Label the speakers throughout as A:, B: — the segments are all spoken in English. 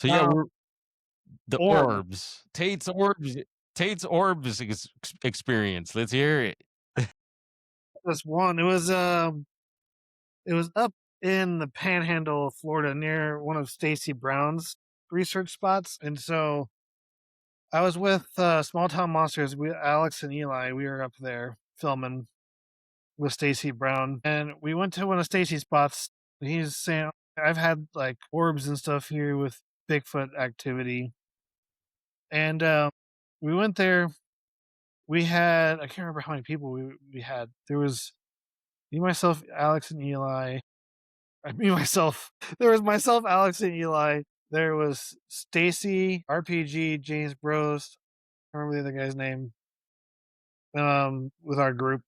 A: So yeah,
B: Um,
A: we're the
B: Orb.
A: orbs. Tate's orbs experience. Let's hear it.
B: This one. It was up in the Panhandle of Florida near one of Stacy Brown's research spots, and so I was with Small Town Monsters. Alex and Eli. We were up there filming with Stacy Brown, and we went to one of Stacy's spots. He's saying, "I've had like orbs and stuff here with Bigfoot activity," and we went there. We had I can't remember how many people we had. There was me, myself, Alex, and Eli. Me, myself. There was myself, Alex, and Eli. There was Stacy, RPG, James Bros. I don't remember the other guy's name. With our group.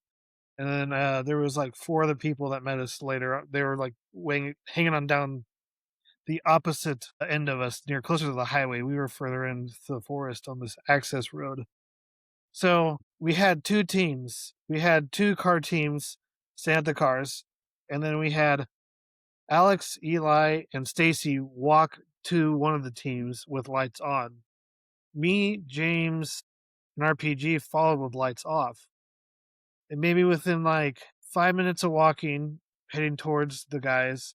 B: And then there was like four other people that met us later. They were like hanging on down the opposite end of us, near closer to the highway. We were further into the forest on this access road. So we had two teams. We had two car teams stay at the cars, and then we had Alex, Eli, and Stacy walk to one of the teams with lights on. Me, James, and RPG followed with lights off. And maybe within like 5 minutes of walking, heading towards the guys,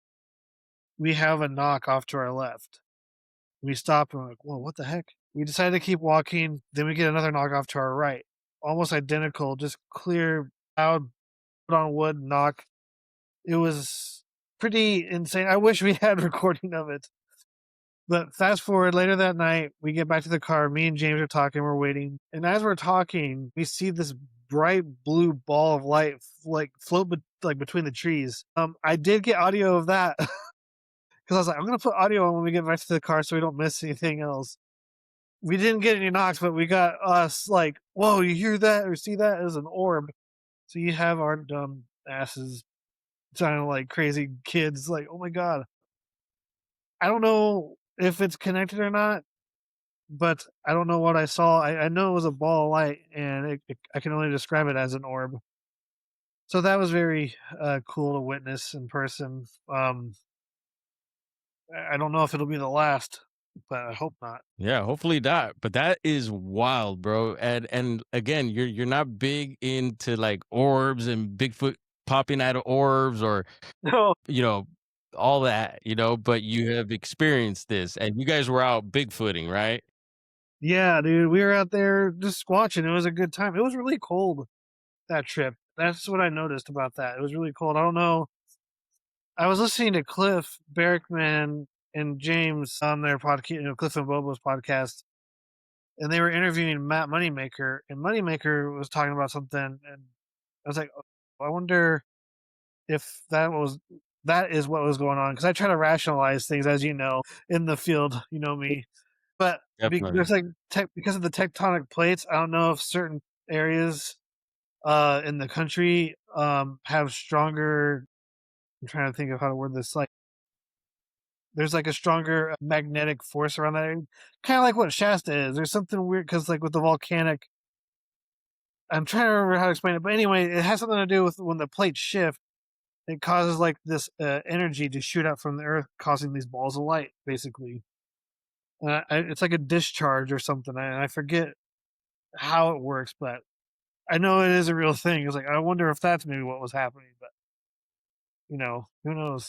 B: we have a knock off to our left. We stop and we're like, whoa, what the heck? We decide to keep walking. Then we get another knock off to our right. Almost identical, just clear, loud, put on wood knock. It was pretty insane. I wish we had recording of it. But fast forward later that night, we get back to the car. Me and James are talking. We're waiting, and as we're talking, we see this bright blue ball of light like float like between the trees. I did get audio of that because I was like, I'm gonna put audio on when we get back to the car so we don't miss anything else. We didn't get any knocks, but we got us like, whoa, you hear that or see that? It was an orb. So you have our dumb asses sounding like crazy kids, like, oh my god. I don't know if it's connected or not, but I don't know what I saw. I know it was a ball of light, and I can only describe it as an orb. So that was very cool to witness in person. I don't know if it'll be the last, but I hope not.
A: Yeah, hopefully not. But that is wild, bro. And again, you're not big into like orbs and Bigfoot popping out of orbs or
B: No,
A: you know all that, but you have experienced this and you guys were out Bigfooting, right?
B: yeah, dude, we were out there just watching. It was a good time. It was really cold that trip. That's what I noticed about that. It was really cold. I don't know. I was listening to Cliff Barrickman and James on their podcast, Cliff and Bobo's podcast, and they were interviewing Matt Moneymaker, and Moneymaker was talking about something, and I was like, oh, I wonder if that is what was going on, because I try to rationalize things, as you know, in the field, you know me, but
A: Definitely.
B: there's like because of the tectonic plates, I don't know if certain areas in the country have stronger. I'm trying to think of how to word this. Like, there's like a stronger magnetic force around that area, kind of like what Shasta is. There's something weird because, like, with the volcanic, I'm trying to remember how to explain it, but anyway, it has something to do with when the plates shift. It causes like this energy to shoot out from the earth, causing these balls of light, basically. It's like a discharge or something. I forget how it works, but I know it is a real thing. It's like I wonder if that's maybe what was happening, but who knows?